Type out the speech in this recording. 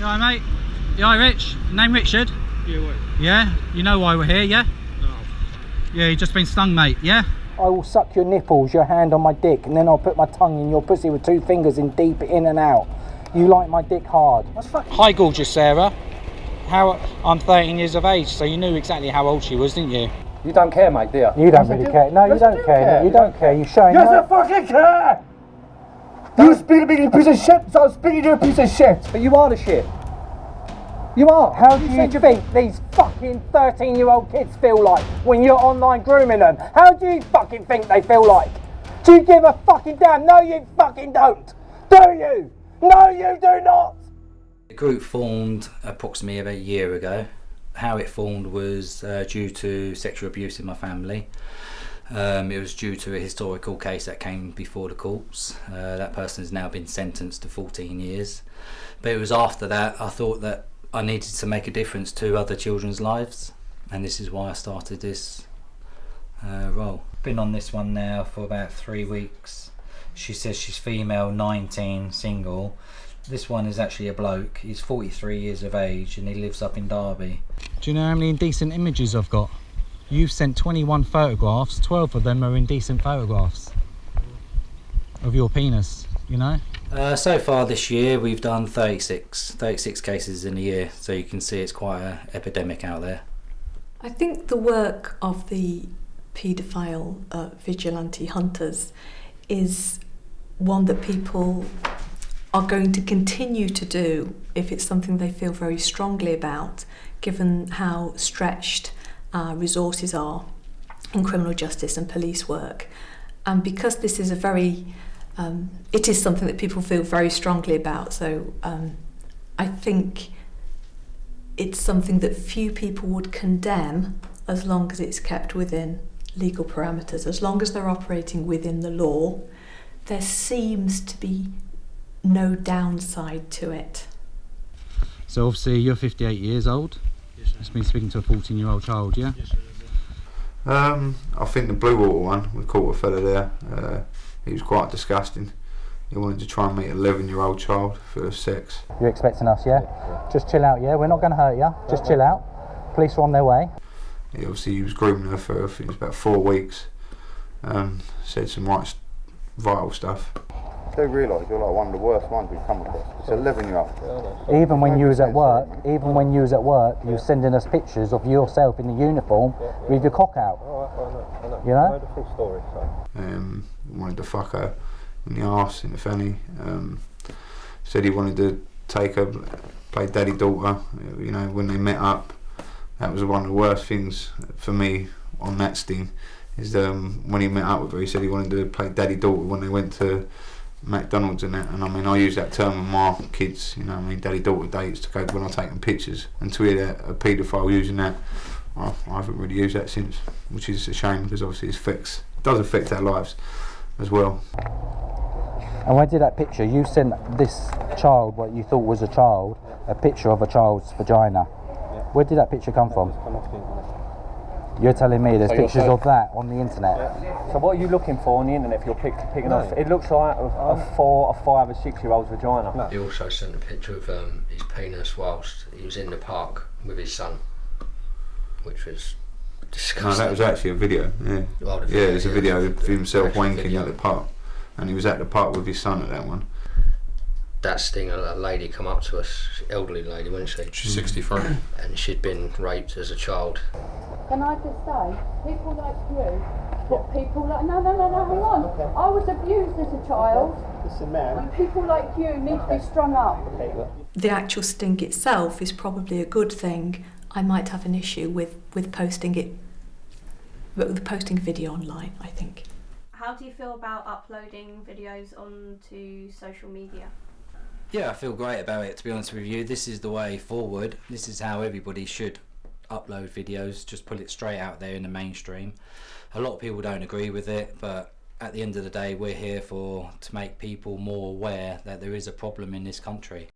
You alright, mate? You alright, Rich? Name Richard? Yeah, what? Yeah? You know why we're here, yeah? No. Yeah, you just been stung, mate, yeah? I will suck your nipples, your hand on my dick, and then I'll put my tongue in your pussy with 2 fingers in deep in and out. You like my dick hard. Hi, gorgeous Sarah. I'm 13 years of age, so you knew exactly how old she was, didn't you? You don't care, mate, do you? You don't really care. No, you don't care. You don't care. You're showing Yes, I fucking care! You speak to me, you piece of shit, so I'm speaking to you, a piece of shit. But you are the shit. You are. How do you think these fucking 13-year-old kids feel like when you're online grooming them? How do you fucking think they feel like? Do you give a fucking damn? No, you fucking don't. Do you? No, you do not. The group formed approximately about a year ago. How it formed was due to sexual abuse in my family. It was due to a historical case that came before the courts. That person has now been sentenced to 14 years. But it was after that I thought that I needed to make a difference to other children's lives, and this is why I started this role. Been on this one now for about 3 weeks. She says she's female, 19, single. This one is actually a bloke. He's 43 years of age and he lives up in Derby. Do you know how many indecent images I've got? You've sent 21 photographs, 12 of them are indecent photographs of your penis, you know? So far this year we've done 36 cases in a year, so you can see it's quite an epidemic out there. I think the work of the paedophile vigilante hunters is one that people are going to continue to do if it's something they feel very strongly about, given how stretched resources are in criminal justice and police work. And because this is it is something that people feel very strongly about, so I think it's something that few people would condemn as long as it's kept within legal parameters. As long as they're operating within the law, there seems to be no downside to it. So obviously you're 58 years old. Yes, sir. Just been speaking to a 14-year-old child, yeah? Yes, sir. I think the Blue Water one, we caught a fella there. He was quite disgusting. He wanted to try and meet an 11-year-old child for sex. You're expecting us, yeah? Just chill out, yeah? We're not going to hurt you. Just chill out. Police are on their way. He was grooming her for, I think it was about 4 weeks. Said some vital stuff. I do realise you're like one of the worst ones we've come across. It's an 11-year-old. Even when you was at work, you were sending us pictures of yourself in the uniform with your cock out. I know. You know? I know the full story, so. Wanted to fuck her in the arse, in the fanny. Said he wanted to take her, play daddy-daughter. You know, when they met up, that was one of the worst things for me on that sting. Is when he met up with her, he said he wanted to play daddy-daughter when they went to McDonald's and that. And I mean, I use that term with my kids. You know, I mean, daddy-daughter dates to go when I take them pictures. And to hear a paedophile using that, I haven't really used that since, which is a shame because obviously it does affect our lives as well. And when I did that picture, you sent this child, what you thought was a child, a picture of a child's vagina. Yeah. Where did that picture come from? Come off the internet. You're telling me there's So you're pictures saying- of that on the internet? So what are you looking for on the internet if you're picking off? It looks like a 4, a 5, a 6-year-old's vagina. No. He also sent a picture of his penis whilst he was in the park with his son, which was disgusting. No, that was actually a video. Yeah, Oh, the yeah, there's a video, video of himself Actual wanking video. at the park, and he was at the park with his son at that one. That sting, a lady come up to us, elderly lady, wasn't she? She's 63. And she'd been raped as a child. Can I just say, people like you, but people like, no, hang on. Okay. I was abused as a child. Listen, man. And people like you need to be strung up. The actual sting itself is probably a good thing. I might have an issue with posting it, with posting video online, I think. How do you feel about uploading videos onto social media? Yeah, I feel great about it, to be honest with you. This is the way forward. This is how everybody should upload videos, just put it straight out there in the mainstream. A lot of people don't agree with it, but at the end of the day we're here to make people more aware that there is a problem in this country.